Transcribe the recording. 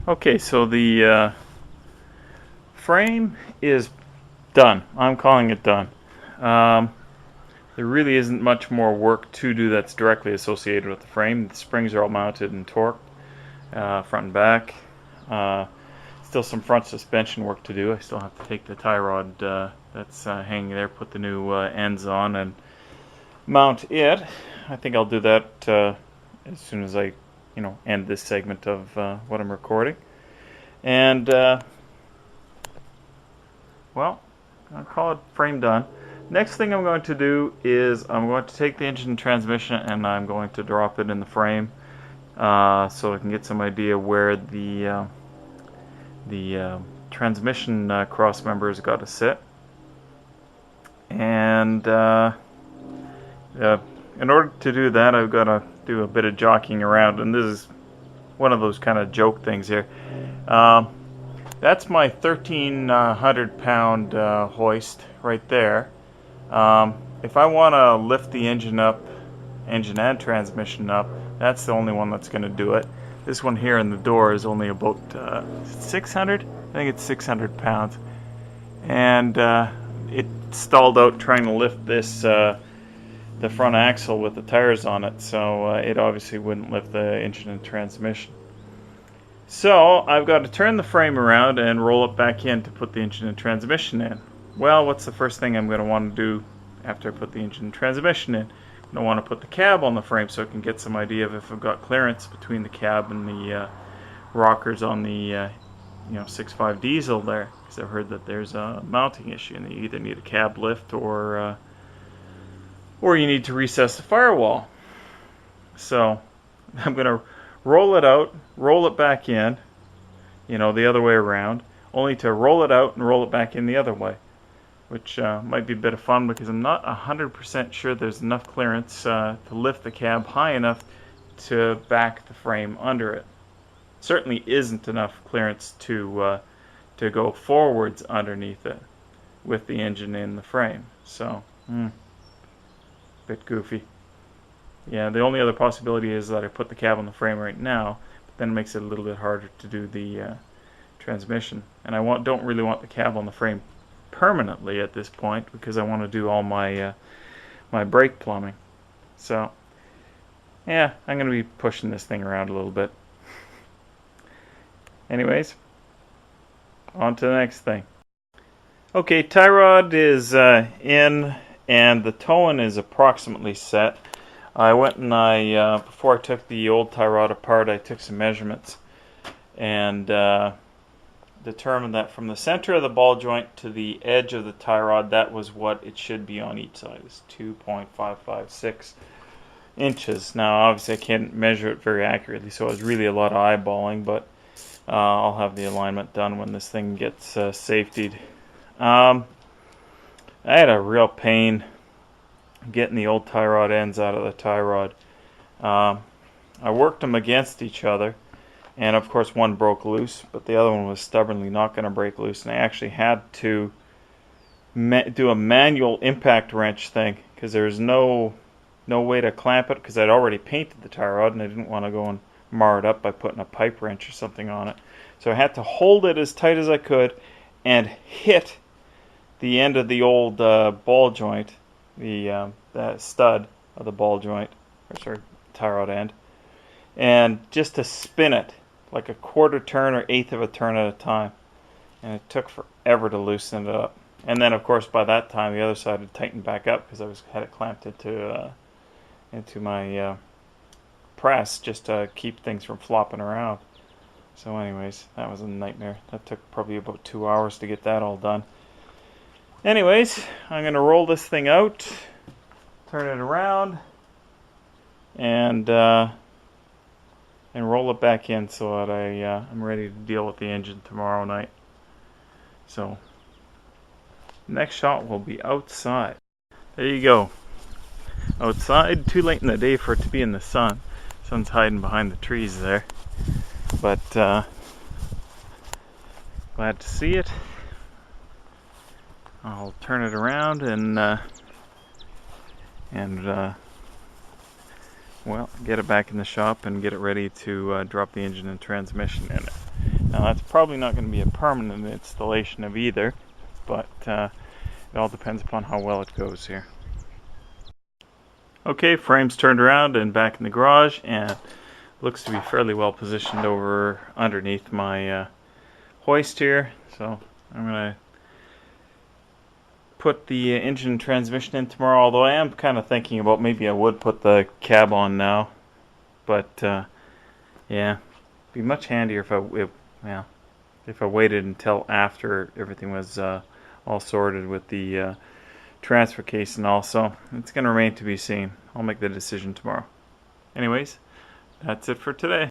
Okay, so the frame is done. I'm calling it done. Um, there really isn't much more work to do that's directly associated with the frame. The springs are all mounted and torqued, front and back. Still some front suspension work to do. I still have to take the tie rod that's hanging there, put the new ends on, and mount it. I think I'll do that as soon as I, end this segment of what I'm recording. And well, I'll call it frame done. Next thing I'm going to do is I'm going to take the engine and transmission and I'm going to drop it in the frame so I can get some idea where the transmission cross members got to sit. And in order to do that, I've got to do a bit of jockeying around, and this is one of those kind of joke things here. That's my 1,300 pound hoist right there. If I want to lift the engine and transmission up, that's the only one that's going to do it. This one here in the door is only about 600? I think it's 600 pounds. And it stalled out trying to lift this the front axle with the tires on it, so it obviously wouldn't lift the engine and transmission. So I've got to turn the frame around and roll it back in to put the engine and transmission in. Well, what's the first thing I'm going to want to do after I put the engine and transmission in? I want to put the cab on the frame so I can get some idea of if I've got clearance between the cab and the rockers on the 6.5 diesel there, because I've heard that there's a mounting issue and you either need a cab lift or you need to recess the firewall. So I'm going to roll it out, roll it back in, the other way around, only to roll it out and roll it back in the other way, which might be a bit of fun because I'm not 100% sure there's enough clearance to lift the cab high enough to back the frame under it. Certainly isn't enough clearance to go forwards underneath it with the engine in the frame. So, bit goofy. Yeah, the only other possibility is that I put the cab on the frame right now, but then it makes it a little bit harder to do the transmission. And I don't really want the cab on the frame permanently at this point because I want to do all my my brake plumbing. So, yeah, I'm going to be pushing this thing around a little bit. Anyways, on to the next thing. Okay, tie rod is in and the towing is approximately set. I went and before I took the old tie rod apart, I took some measurements and determined that from the center of the ball joint to the edge of the tie rod, that was what it should be on each side. It's 2.556 inches. Now, obviously, I can't measure it very accurately, so it was really a lot of eyeballing, but I'll have the alignment done when this thing gets safetied. I had a real pain getting the old tie rod ends out of the tie rod. I worked them against each other, and of course one broke loose, but the other one was stubbornly not going to break loose, and I actually had to do a manual impact wrench thing because there was no way to clamp it because I'd already painted the tie rod and I didn't want to go and mar it up by putting a pipe wrench or something on it. So I had to hold it as tight as I could and hit the end of the old ball joint, the stud of the ball joint, or sorry, tie rod end, and just to spin it like a quarter turn or eighth of a turn at a time. And it took forever to loosen it up. And then, of course, by that time, the other side had tightened back up because I had it clamped into my press just to keep things from flopping around. So anyways, that was a nightmare. That took probably about 2 hours to get that all done. Anyways, I'm going to roll this thing out, turn it around, and roll it back in so that I'm ready to deal with the engine tomorrow night. So, next shot will be outside. There you go. Outside, too late in the day for it to be in the sun. Sun's hiding behind the trees there. But, glad to see it. I'll turn it around and well, get it back in the shop and get it ready to drop the engine and transmission in it. Now that's probably not going to be a permanent installation of either, but it all depends upon how well it goes here. Okay, frame's turned around and back in the garage, and looks to be fairly well positioned over underneath my hoist here. So I'm going to put the engine and transmission in tomorrow, although I am kind of thinking about maybe I would put the cab on now. But yeah, it'd be much handier if I waited until after everything was all sorted with the transfer case and all. So it's going to remain to be seen. I'll make the decision tomorrow. Anyways, that's it for today.